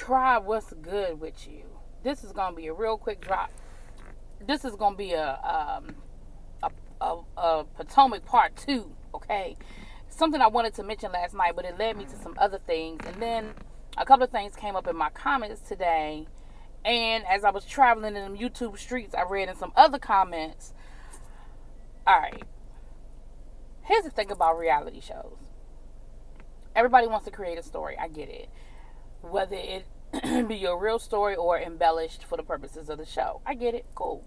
Tribe, what's good with you? This is gonna be a real quick drop. This is gonna be a Potomac part 2. Okay, something I wanted to mention last night, but it led me to some other things, and then a couple of things came up in my comments today. And as I was traveling in the YouTube streets, I read in some other comments. All right, here's the thing about reality shows. Everybody wants to create a story. I get it. Whether it be your real story or embellished for the purposes of the show. I get it. Cool.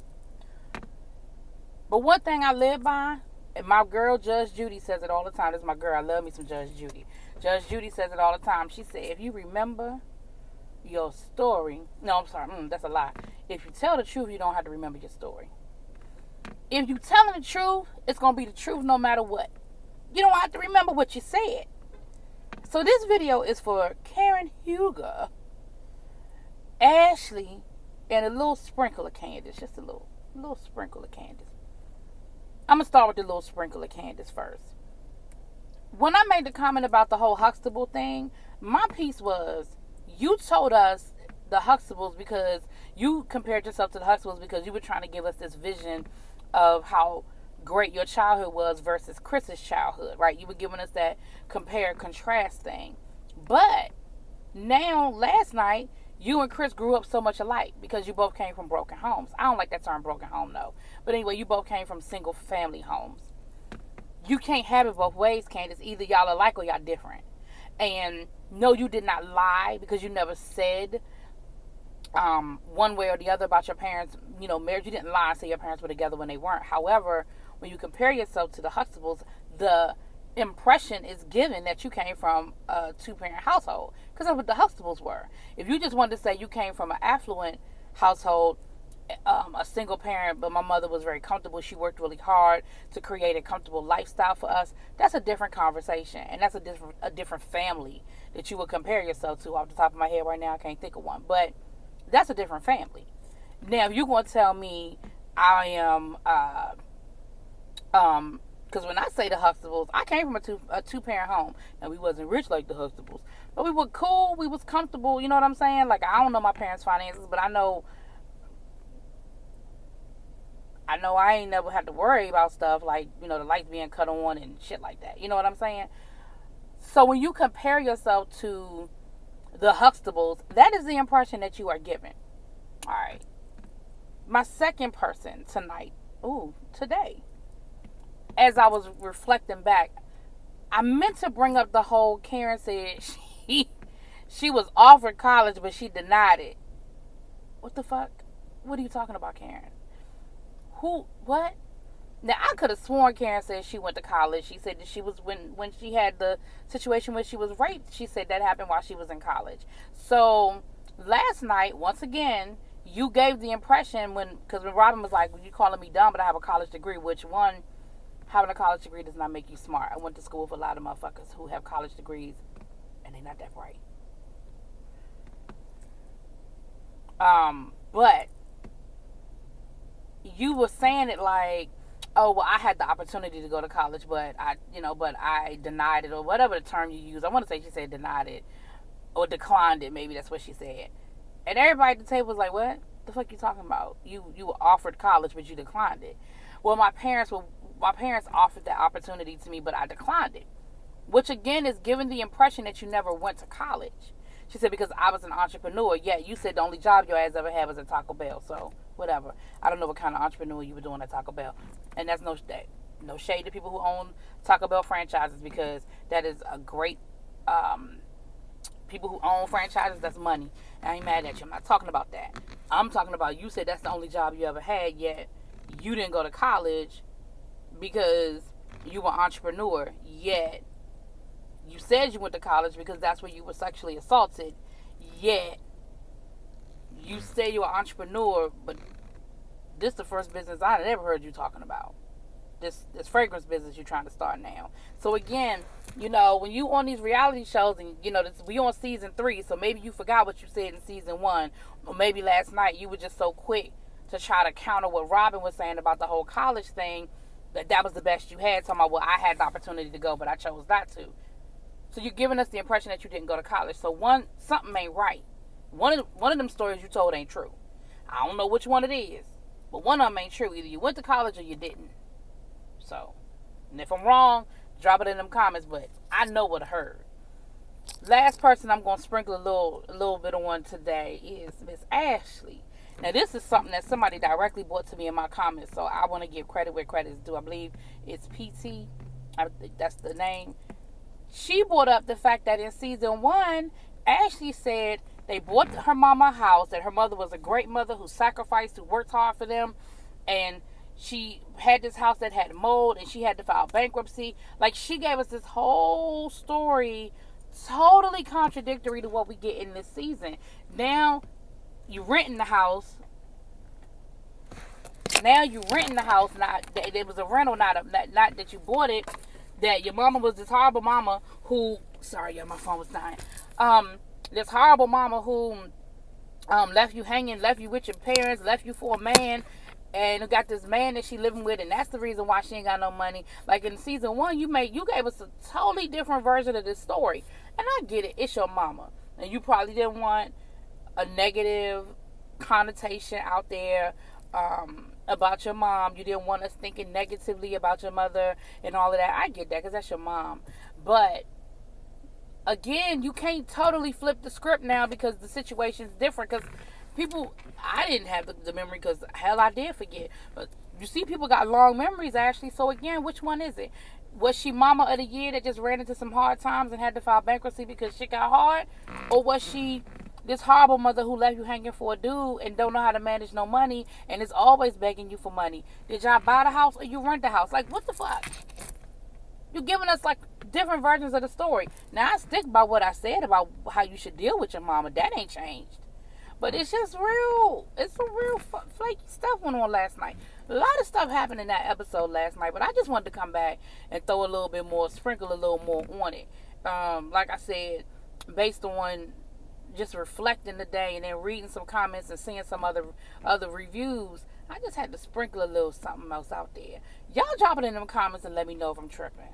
But one thing I live by, and my girl Judge Judy says it all the time. This is my girl. I love me some Judge Judy. Judge Judy says it all the time. She said, if you remember your story, no, I'm sorry, that's a lie. If you tell the truth, you don't have to remember your story. If you telling the truth, it's going to be the truth no matter what. You don't have to remember what you said. So this video is for Karen Huger, Ashley, and a little sprinkle of Candace. Just a little sprinkle of Candace. I'm going to start with the little sprinkle of Candace first. When I made the comment about the whole Huxtable thing, my piece was, you told us the Huxtables because you compared yourself to the Huxtables because you were trying to give us this vision of how great your childhood was versus Chris's childhood, right? You were giving us that compare contrast thing. But now, last night, you and Chris grew up so much alike because you both came from broken homes. I don't like that term broken home, though. But anyway, you both came from single family homes. You can't have it both ways, Candace. Either y'all alike or y'all different. And no, you did not lie because you never said one way or the other about your parents, marriage. You didn't lie and say your parents were together when they weren't. However, when you compare yourself to the Huxtables, the impression is given that you came from a two-parent household, because that's what the Huxtables were. If you just wanted to say you came from an affluent household, a single parent, but my mother was very comfortable, she worked really hard to create a comfortable lifestyle for us, that's a different conversation, and that's a different family that you would compare yourself to. Off the top of my head right now, I can't think of one, but that's a different family. Now, if you're going to tell me I am because when I say the Huxtables, I came from a two-parent home. Now, we wasn't rich like the Huxtables, but we were cool, we was comfortable, you know what I'm saying? Like, I don't know my parents' finances, but I know I ain't never had to worry about stuff like, the lights being cut on and shit like that. You know what I'm saying? So when you compare yourself to the Huxtables, that is the impression that you are given. All right. My second person today, as I was reflecting back, I meant to bring up the whole Karen said she was offered college, but she denied it. What the fuck? What are you talking about, Karen? Who? What? Now, I could have sworn Karen said she went to college. She said that she was, when she had the situation where she was raped, she said that happened while she was in college. So, last night, once again, you gave the impression because when Robin was like, well, you calling me dumb, but I have a college degree, which one, having a college degree does not make you smart. I went to school with a lot of motherfuckers who have college degrees, and they're not that bright. But you were saying it like, oh, well, I had the opportunity to go to college, but I denied it, or whatever the term you use. I want to say she said denied it or declined it. Maybe that's what she said. And everybody at the table was like, what the fuck you talking about? You were offered college, but you declined it. Well, my parents offered that opportunity to me, but I declined it, which again is giving the impression that you never went to college. She said, because I was an entrepreneur. Yeah, you said the only job your ass ever had was at Taco Bell. So, whatever. I don't know what kind of entrepreneur you were doing at Taco Bell. And that's no shade to people who own Taco Bell franchises, because that is a great, people who own franchises, that's money. I ain't mad at you. I'm not talking about that. I'm talking about, you said that's the only job you ever had, yet you didn't go to college because you were an entrepreneur, yet you said you went to college because that's where you were sexually assaulted, yet you say you're an entrepreneur, but this is the first business I had ever heard you talking about. This fragrance business you're trying to start now. So again, when you on these reality shows, and we on season 3, so maybe you forgot what you said in season 1, or maybe last night you were just so quick to try to counter what Robin was saying about the whole college thing, that was the best you had, talking about, well, I had the opportunity to go, but I chose not to. So you're giving us the impression that you didn't go to college. So something ain't right. One of them stories you told ain't true. I don't know which one it is, but one of them ain't true. Either you went to college or you didn't. So, and if I'm wrong, drop it in them comments. But I know what I heard. Last person I'm gonna sprinkle a little bit on today is Miss Ashley. Now this is something that somebody directly brought to me in my comments, so I want to give credit where credit is due. I believe it's PT. I think that's the name. She brought up the fact that in season 1, Ashley said they bought her mama a house, that her mother was a great mother who sacrificed, who worked hard for them, and she had this house that had mold and she had to file bankruptcy. Like, she gave us this whole story totally contradictory to what we get in this season. Now you renting the house. Not that it was a rental, not that you bought it. That your mama was this horrible mama who, sorry, yeah, my phone was dying. This horrible mama who left you hanging, left you with your parents, left you for a man, and got this man that she living with, and that's the reason why she ain't got no money. Like in season 1, you gave us a totally different version of this story, and I get it. It's your mama, and you probably didn't want a negative connotation out there about your mom. You didn't want us thinking negatively about your mother and all of that. I get that because that's your mom. But again, you can't totally flip the script now because the situation's different. Because people, I didn't have the memory because hell, I did forget. But you see, people got long memories, Ashley. So again, which one is it? Was she mama of the year that just ran into some hard times and had to file bankruptcy because shit got hard? Or was she this horrible mother who left you hanging for a dude and don't know how to manage no money and is always begging you for money? Did y'all buy the house or you rent the house? Like, what the fuck? You're giving us like different versions of the story. Now, I stick by what I said about how you should deal with your mama. That ain't changed. But it's just real. It's some real flaky stuff went on last night. A lot of stuff happened in that episode last night. But I just wanted to come back and throw a little bit more, sprinkle a little more on it. Like I said, based on just reflecting the day and then reading some comments and seeing some other reviews, I just had to sprinkle a little something else out there. Y'all drop it in them comments and let me know if I'm tripping.